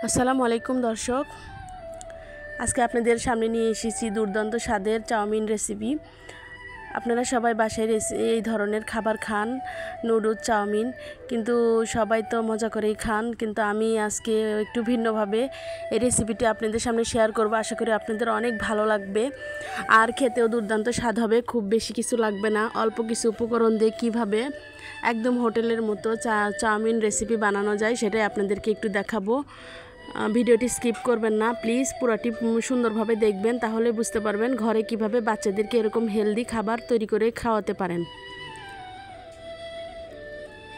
আসসালামু আলাইকুম দর্শক, আজকে আপনাদের সামনে নিয়ে এসেছি দুর্দান্ত স্বাদের চাউমিন রেসিপি। আপনারা সবাই বাসায় এই ধরনের খাবার খান, নুডলস, চাউমিন, কিন্তু সবাই তো মজা করেই খান। কিন্তু আমি আজকে একটু ভিন্নভাবে এই রেসিপিটি আপনাদের সামনে শেয়ার করব। আশা করি আপনাদের অনেক ভালো লাগবে আর খেতেও দুর্দান্ত স্বাদ হবে। খুব বেশি কিছু লাগবে না, অল্প কিছু উপকরণ দিয়ে কীভাবে একদম হোটেলের মতো চাউমিন রেসিপি বানানো যায় সেটাই আপনাদেরকে একটু দেখাবো। ভিডিওটি স্কিপ করবেন না প্লিজ, পুরোটি সুন্দরভাবে দেখবেন, তাহলে বুঝতে পারবেন ঘরে কিভাবে বাচ্চাদেরকে এরকম হেলদি খাবার তৈরি করে খাওয়াতে পারেন।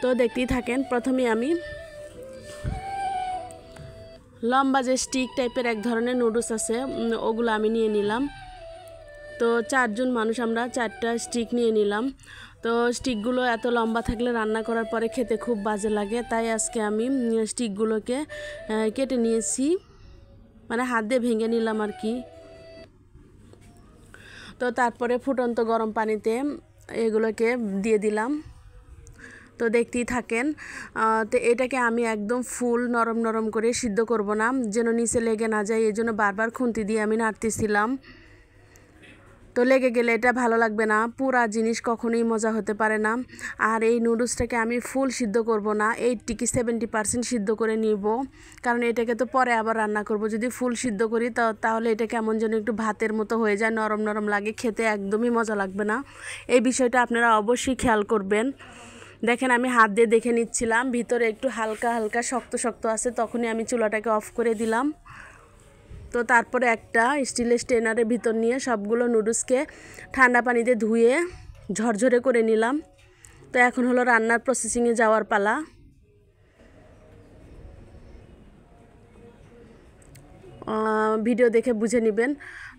তো দেখতেই থাকেন। প্রথমে আমি লম্বা যে স্টিক টাইপের এক ধরনের নুডলস আছে, ওগুলো আমি নিয়ে নিলাম। তো 4 জন মানুষ, আমরা 4টা স্টিক নিয়ে নিলাম। তো স্টিকগুলো এত লম্বা থাকলে রান্না করার পরে খেতে খুব বাজে লাগে, তাই আজকে আমি স্টিকগুলোকে কেটে নিয়েছি, মানে হাত দিয়ে ভেঙে নিলাম আর কি। তো তারপরে ফুটন্ত গরম পানিতে এগুলোকে দিয়ে দিলাম। তো দেখতেই থাকেন। তো এটাকে আমি একদম ফুল নরম নরম করে সিদ্ধ করব না, যেন নিচে লেগে না যায়, এই জন্য বারবার খুন্তি দিয়ে আমি নাড়তেছিলাম। তো লেগে গেলে এটা ভালো লাগবে না, পুরা জিনিস কখনোই মজা হতে পারে না। আর এই নুডলসটাকে আমি ফুল সিদ্ধ করব না, 80 কি 70% সিদ্ধ করে নিব, কারণ এটাকে তো পরে আবার রান্না করব। যদি ফুল সিদ্ধ করি তাহলে এটা কেমন যেন একটু ভাতের মতো হয়ে যায়, নরম নরম লাগে, খেতে একদমই মজা লাগবে না। এই বিষয়টা আপনারা অবশ্যই খেয়াল করবেন। দেখেন, আমি হাত দিয়ে দেখে নিচ্ছিলাম, ভিতরে একটু হালকা হালকা শক্ত শক্ত আছে, তখনই আমি চুলাটাকে অফ করে দিলাম। তো তারপরে একটা স্টিলের স্ট্রেনারের ভিতর নিয়ে সবগুলো নুডলসকে ঠান্ডা পানিতে ধুয়ে ঝরঝরে করে নিলাম। তো এখন হলো রান্নার প্রসেসিংয়ে যাওয়ার পালা। ভিডিও দেখে বুঝে নেবেন।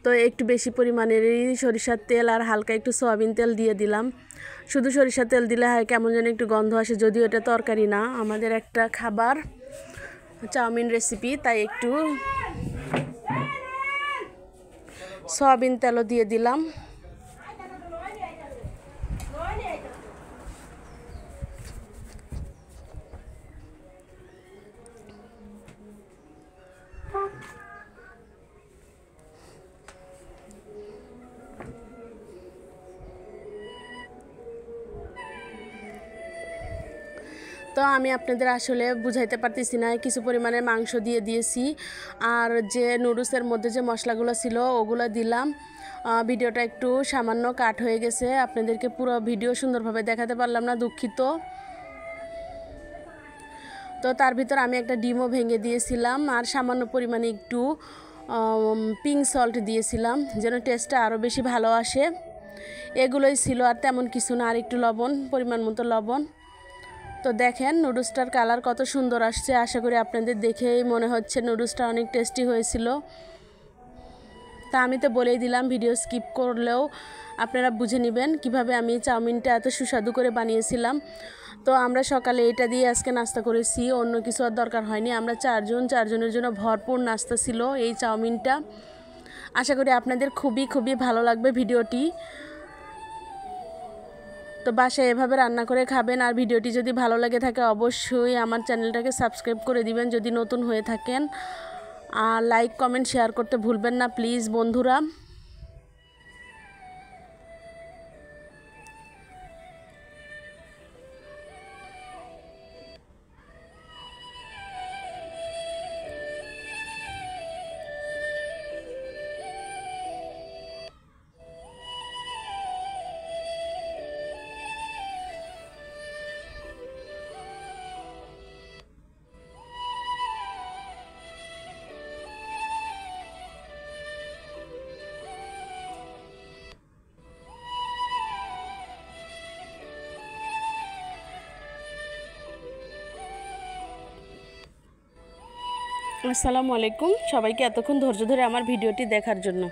তো একটু বেশি পরিমাণেরই সরিষার তেল আর হালকা একটু সয়াবিন তেল দিয়ে দিলাম। শুধু সরিষার তেল দিলে হয় কেমন যেন একটু গন্ধ আসে, যদিও এটা তরকারি না, আমাদের একটা খাবার চাউমিন রেসিপি, তাই একটু সয়াবিন তেলও দিয়ে দিলাম। তো আমি আপনাদের আসলে বুঝাইতে পারতেছি না, কিছু পরিমাণে মাংস দিয়ে দিয়েছি, আর যে নুডলসের মধ্যে যে মশলাগুলো ছিল ওগুলো দিলাম। ভিডিওটা একটু সামান্য কাট হয়ে গেছে, আপনাদেরকে পুরো ভিডিও সুন্দরভাবে দেখাতে পারলাম না, দুঃখিত। তো তার ভিতর আমি একটা ডিমও ভেঙে দিয়েছিলাম, আর সামান্য পরিমাণে একটু পিঙ্ক সল্ট দিয়েছিলাম, যেন টেস্টটা আরও বেশি ভালো আসে। এগুলোই ছিল, আর তেমন কিছু না, আর একটু লবণ, পরিমাণ মতো লবণ। তো দেখেন নুডলসটার কালার কত সুন্দর আসছে, আশা করি আপনাদের দেখেই মনে হচ্ছে নুডলসটা অনেক টেস্টি হয়েছিল। তা আমি তো বলেই দিলাম, ভিডিও স্কিপ করলেও আপনারা বুঝে নেবেন কিভাবে আমি চাউমিনটা এত সুস্বাদু করে বানিয়েছিলাম। তো আমরা সকালে এটা দিয়ে আজকে নাস্তা করেছি, অন্য কিছু আর দরকার হয়নি। আমরা 4জনের জন্য ভরপুর নাস্তা ছিল এই চাউমিনটা। আশা করি আপনাদের খুবই খুবই ভালো লাগবে ভিডিওটি। তো বাসায় এভাবে রান্না করে খাবেন। আর ভিডিওটি যদি ভালো লাগে থাকে অবশ্যই আমার চ্যানেলটাকে সাবস্ক্রাইব করে দিবেন যদি নতুন হয়ে থাকেন, আর লাইক কমেন্ট শেয়ার করতে ভুলবেন না প্লিজ বন্ধুরা। আসসালামু আলাইকুম সবাইকে, এতক্ষণ ধৈর্য ধরে আমার ভিডিওটি দেখার জন্য।